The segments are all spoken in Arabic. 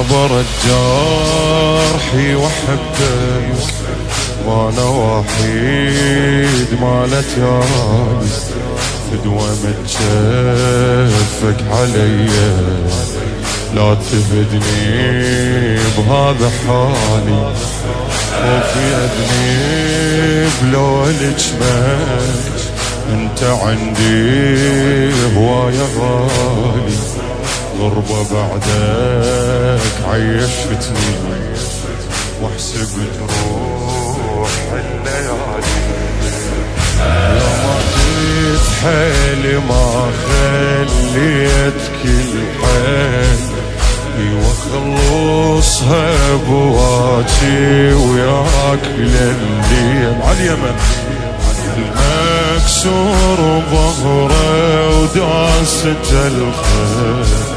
صبر الجرحي وحبك وانا وحيد مالت يالي فدوى من جفك عليا لا تهدني بهذا حالي وفي اذني بلولك مج انت عندي هواية غالي غربة بعدك عيشتني واحسب تروح الليالي يا ما جيت حيلي ما خليت كل حيل وخلصها بواجي وياك لليل عاليمن المكسور ظهره وداسة الخيل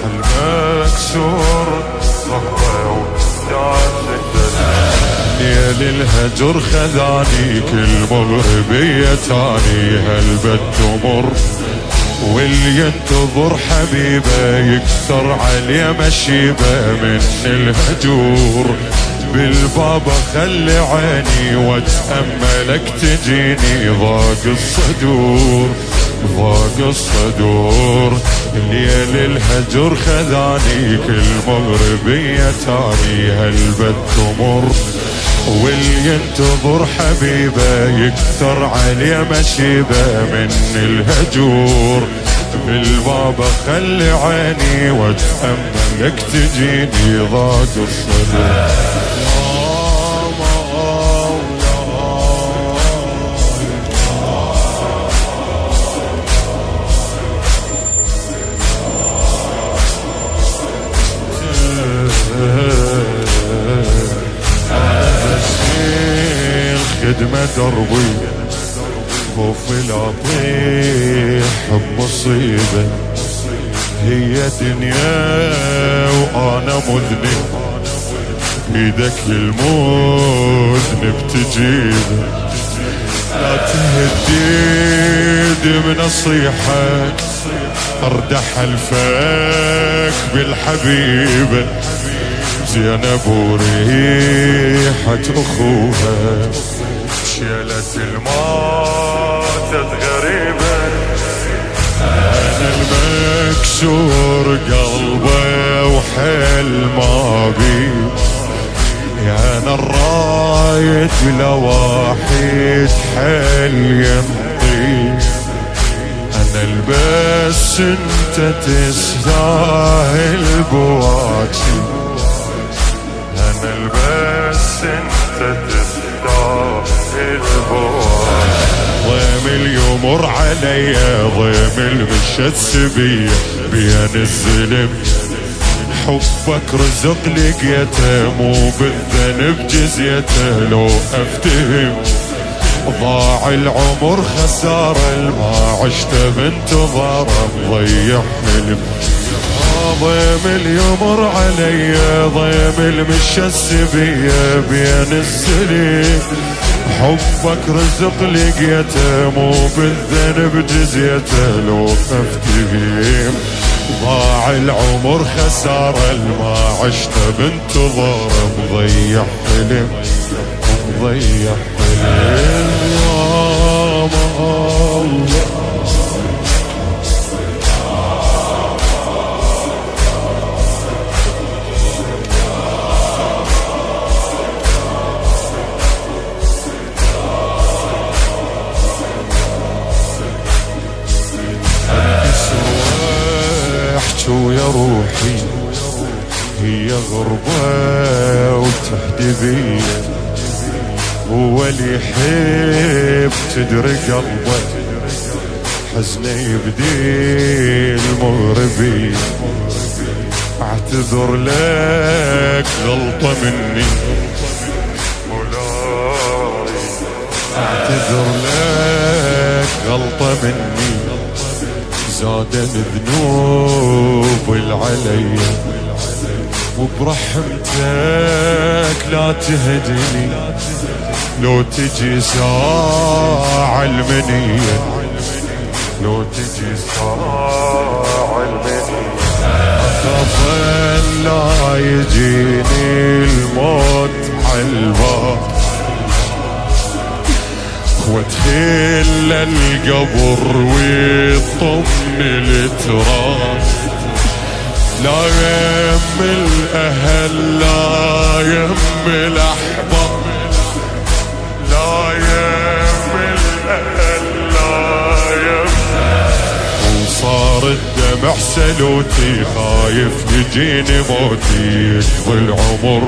المكسور ظهره وداسة الخيل ليل الهجر خذاني كل مغربية تاني هالبد تمر واللي ينتظر حبيبه يكثر عليه مشيبه من الهجور بالبابا خلي عيني واتأملك تجيني ضاق الصدور ضاق الصدور ليل الهجر خذاني كل مغربية تاني هالبد تمر واللي ينتظر حبيبه يكثر عليه مشيبه من الهجور بالبابا خلي عيني واتأملك تجيني ضاق الصدور خدمة دربي خوف لا طيح بمصيبة هي دنيا وانا مذنب بيدك المذنب تجيبه لا تهديد بنصيحك اردح حلفك بالحبيبة زينب وريحة اخوها شيلت الماتت غريبة انا المكسور قلبه وحل ما بي يا انا الرايد بلا واحد حل يمضي انا البس انت تستاهل بواجي انا البس انت تستاهل بواجي ضيم اليمر علي ضيم المشت سبية بين الزلم حبك رزق لقيته مو بالذنب جزيته لو افتهم ضاع العمر خسارة ما عشته بانتظاره مضيع حلم ضيم اليمر علي ضيم المشة السبية بين السليم حبك رزق لقيته مو بالذنب جزيته لو افتهم ضاع العمر خسارة ما عشته بانتظاره مضيع حلم مضيع حلم يا الله ويا روحي هي غربة وتهدي بيا هو اللي يحب تدري قلبه حزنه يبدي المغربي اعتذر لك غلطة مني مولاي اعتذر لك غلطة مني زادن ذنوب العلي وبرحمتك لا تهدني لو تجي ساعة المنية لو تجي ساعة المنية خاف لا يجيني الموت عالباب، وادخل القبر ويطمني التراب. لا يم الاهل لا يم الاحباب، لا يم الاهل لا يم. وصار الدمع سلوتي خايف يجيني موتي يقضي العمر،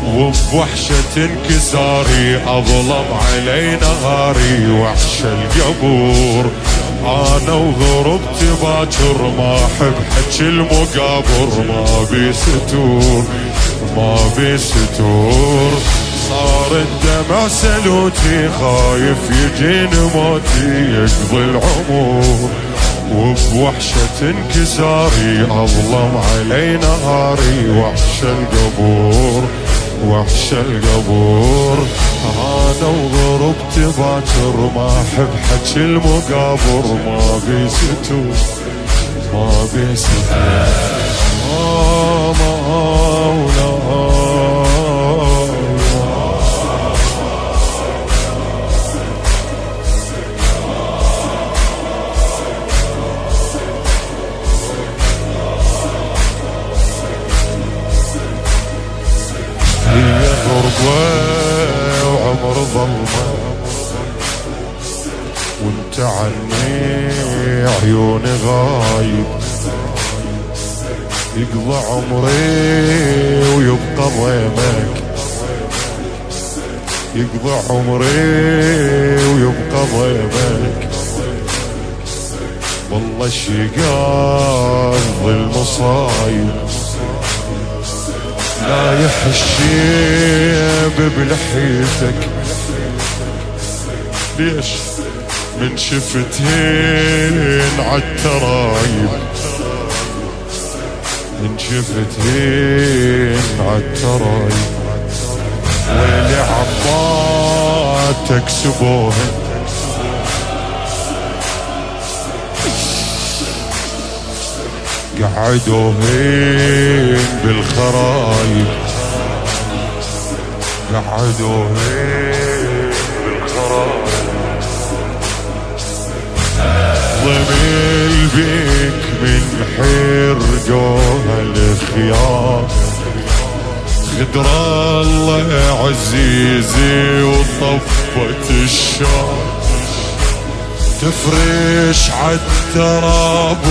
وبوحشة انكساري أظلم علي نهاري وحش القبور. أنا وغربتي باكر ما أحب حج المقابر، ما بي ستور ما بي ستور. صار الدمع سلوتي خايف يجيني موتي يقضي العمر، وبوحشة انكساري أظلم علي نهاري وحش القبور وحش القبور. أنا وغربتي باكر ما أحب حج المقابر، ما بي ستور ما بي ستور. هي غربة وعمر ظلمة، وانت عني عيوني غايب. يقضى عمري ويبقى ضيمك، يقضى عمري ويبقى ضيمك. والله شقاق المصايب، لايح الشيب بلحيتك. ليش من شفتين عالترايب، من شفتين عالترايب. ويلي عباتك سبوهن، قعدوا هين بالخرايب، قعدوا هين بالخرايب. ضميل بيك من حرقوها الخيار، غدر الله عزيزي وطفت الشار. تفرش عالتراب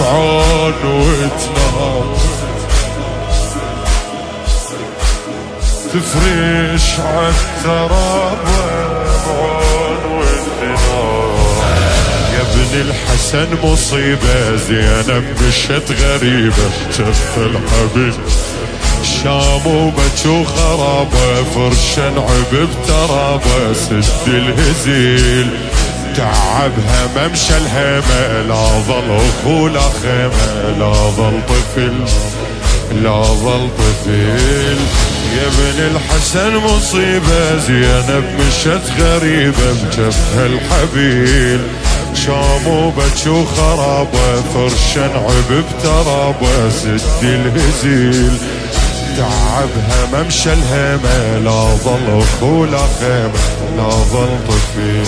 بعون وتنام، تفرش عالتراب بعون وتنام. يا ابن الحسن مصيبة زينب مشت غريبة، شفت الحبيب شام وبج وخرابة، فرشا عبب ترابة سد الهزيل. تعبها ممشى الهمة، لا ظل اخو لا خيمة، لا ظل طفل لا ظل طفل. يا ابن الحسن مصيبة زينب مشت غريبة، بجفها الحبيل شام وبج وخرابة، فرشا عبب ترابة سد الهزيل. تعبها ممشى الهمة، لا ظل اخو لا خيمة، لا ظل طفل.